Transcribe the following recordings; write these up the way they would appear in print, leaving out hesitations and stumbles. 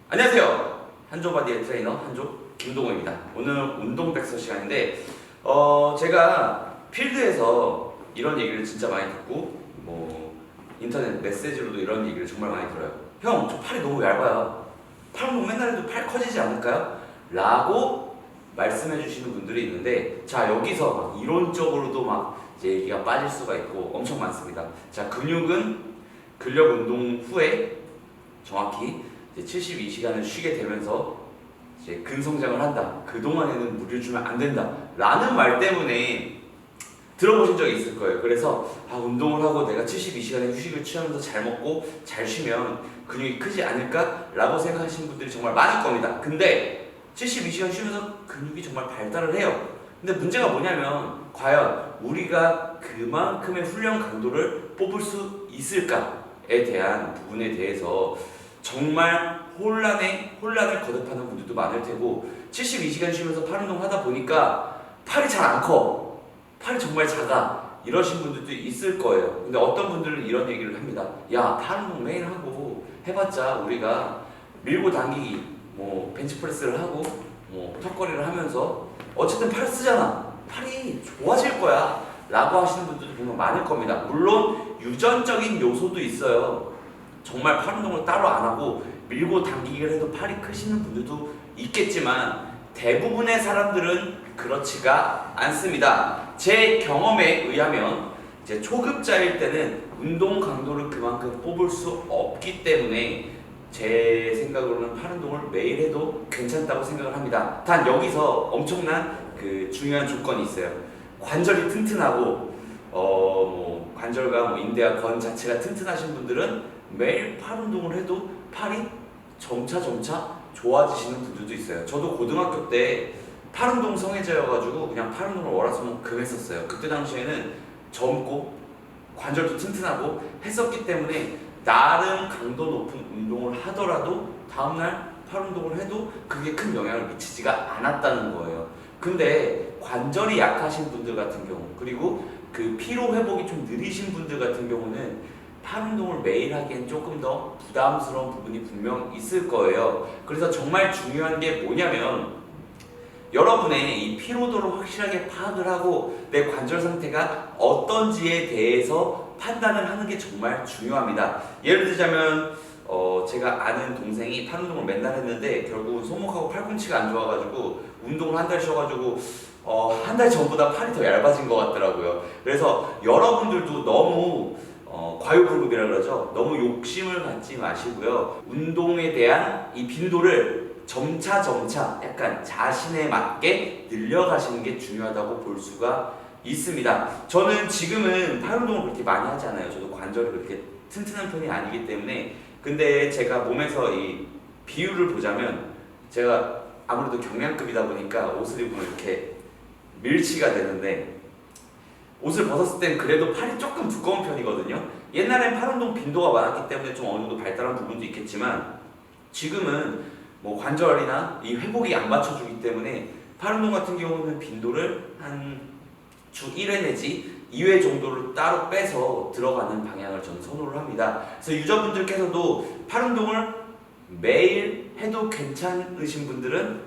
안녕하세요. 한조바디의 트레이너 한조 김동호입니다. 오늘 운동백서 시간인데 제가 필드에서 이런 얘기를 진짜 많이 듣고 인터넷 메시지로도 이런 얘기를 정말 많이 들어요. 형, 저 팔이 너무 얇아요. 팔 운동 맨날 해도 팔 커지지 않을까요? 라고 말씀해 주시는 분들이 있는데, 자, 여기서 막 이론적으로도 막 이제 얘기가 빠질 수가 있고 엄청 많습니다. 자, 근육은 근력 운동 후에 정확히 72시간을 쉬게 되면서 이제 근성장을 한다. 그동안에는 무리를 주면 안 된다. 라는 말 때문에 들어보신 적이 있을 거예요. 그래서 운동을 하고 내가 72시간의 휴식을 취하면서 잘 먹고 잘 쉬면 근육이 크지 않을까? 라고 생각하시는 분들이 정말 많을 겁니다. 근데 72시간 쉬면서 근육이 정말 발달을 해요. 근데 문제가 뭐냐면 과연 우리가 그만큼의 훈련 강도를 뽑을 수 있을까에 대한 부분에 대해서 정말 혼란을 거듭하는 분들도 많을 테고, 72시간 쉬면서 팔 운동 하다 보니까 팔이 잘 안 커. 팔이 정말 작아. 이러신 분들도 있을 거예요. 근데 어떤 분들은 이런 얘기를 합니다. 야, 팔 운동 매일 하고 해봤자 우리가 밀고 당기기, 벤치프레스를 하고, 턱걸이를 하면서 어쨌든 팔 쓰잖아. 팔이 좋아질 거야. 라고 하시는 분들도 분명 많을 겁니다. 물론 유전적인 요소도 있어요. 정말 팔 운동을 따로 안 하고 밀고 당기기를 해도 팔이 크시는 분들도 있겠지만 대부분의 사람들은 그렇지가 않습니다. 제 경험에 의하면 이제 초급자일 때는 운동 강도를 그만큼 뽑을 수 없기 때문에 제 생각으로는 팔 운동을 매일 해도 괜찮다고 생각을 합니다. 단 여기서 엄청난 중요한 조건이 있어요. 관절이 튼튼하고 관절과 인대와 건 자체가 튼튼하신 분들은 매일 팔 운동을 해도 팔이 점차 좋아지시는 분들도 있어요. 저도 고등학교 때 팔 운동 성애자여가지고 그냥 팔 운동을 월화수목 했었어요. 그때 당시에는 젊고 관절도 튼튼하고 했었기 때문에 나름 강도 높은 운동을 하더라도 다음날 팔 운동을 해도 그게 큰 영향을 미치지가 않았다는 거예요. 근데 관절이 약하신 분들 같은 경우, 그리고 피로 회복이 좀 느리신 분들 같은 경우는 팔 운동을 매일 하기엔 조금 더 부담스러운 부분이 분명 있을 거예요. 그래서 정말 중요한 게 뭐냐면 여러분의 이 피로도를 확실하게 파악을 하고 내 관절 상태가 어떤지에 대해서 판단을 하는 게 정말 중요합니다. 예를 들자면 제가 아는 동생이 팔 운동을 맨날 했는데 결국은 손목하고 팔꿈치가 안 좋아가지고 운동을 한 달 쉬어가지고 한 달 전보다 팔이 더 얇아진 것 같더라고요. 그래서 여러분들도 너무 과유불급이라 그러죠. 너무 욕심을 갖지 마시고요. 운동에 대한 이 빈도를 점차 약간 자신에 맞게 늘려가시는 게 중요하다고 볼 수가 있습니다. 저는 지금은 팔 운동을 그렇게 많이 하지 않아요. 저도 관절이 그렇게 튼튼한 편이 아니기 때문에. 근데 제가 몸에서 이 비율을 보자면 제가 아무래도 경량급이다 보니까 옷을 입으면 이렇게 밀치가 되는데 옷을 벗었을 땐 그래도 팔이 조금 두꺼운 편이거든요. 옛날엔 팔 운동 빈도가 많았기 때문에 좀 어느 정도 발달한 부분도 있겠지만 지금은 관절이나 이 회복이 안 받쳐주기 때문에 팔 운동 같은 경우는 빈도를 한 주 1회 내지 2회 정도를 따로 빼서 들어가는 방향을 저는 선호를 합니다. 그래서 유저분들께서도 팔 운동을 매일 해도 괜찮으신 분들은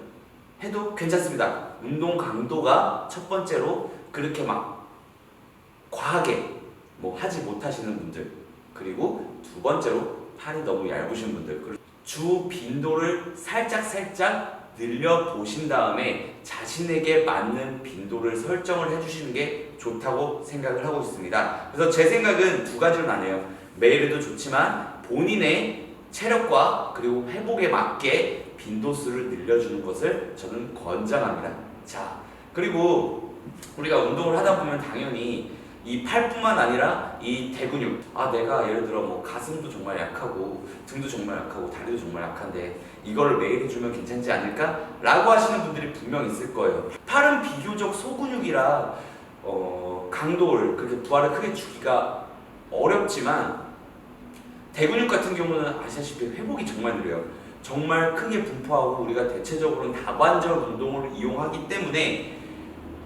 해도 괜찮습니다. 운동 강도가 첫 번째로 그렇게 막 과하게 하지 못하시는 분들, 그리고 두 번째로 팔이 너무 얇으신 분들, 주 빈도를 살짝 늘려 보신 다음에 자신에게 맞는 빈도를 설정을 해주시는 게 좋다고 생각을 하고 있습니다. 그래서 제 생각은 두 가지로 나뉘어요. 매일 해도 좋지만 본인의 체력과 그리고 회복에 맞게 빈도수를 늘려주는 것을 저는 권장합니다. 자, 그리고 우리가 운동을 하다 보면 당연히 이 팔뿐만 아니라 이 대근육, 내가 예를 들어 가슴도 정말 약하고 등도 정말 약하고 다리도 정말 약한데 이거를 매일 해주면 괜찮지 않을까? 라고 하시는 분들이 분명 있을 거예요. 팔은 비교적 소근육이라 강도를 그렇게 부하를 크게 주기가 어렵지만 대근육 같은 경우는 아시다시피 회복이 정말 느려요. 정말 크게 분포하고 우리가 대체적으로는 다관절 운동을 이용하기 때문에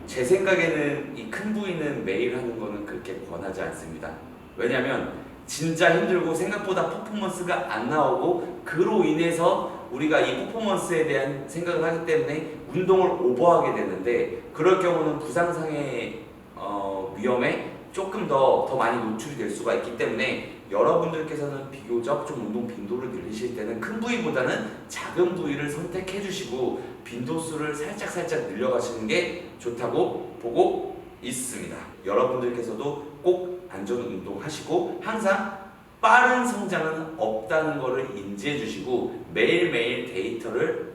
제 생각에는 이 큰 부위는 매일 하는 거는 그렇게 권하지 않습니다. 왜냐면 진짜 힘들고 생각보다 퍼포먼스가 안 나오고 그로 인해서 우리가 이 퍼포먼스에 대한 생각을 하기 때문에 운동을 오버하게 되는데 그럴 경우는 부상상의 위험에 조금 더 많이 노출이 될 수가 있기 때문에 여러분들께서는 비교적 좀 운동 빈도를 늘리실 때는 큰 부위보다는 작은 부위를 선택해 주시고 빈도수를 살짝 늘려가시는 게 좋다고 보고 있습니다. 여러분들께서도 꼭 안전 운동하시고 항상 빠른 성장은 없다는 것을 인지해 주시고 매일매일 데이터를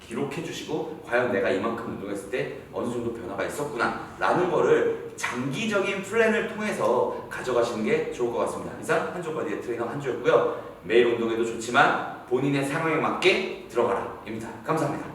기록해 주시고 과연 내가 이만큼 운동했을 때 어느 정도 변화가 있었구나 라는 거를 장기적인 플랜을 통해서 가져가시는 게 좋을 것 같습니다. 이상 한종바디의 트레이너 한주였고요. 매일 운동해도 좋지만 본인의 상황에 맞게 들어가라 입니다. 감사합니다.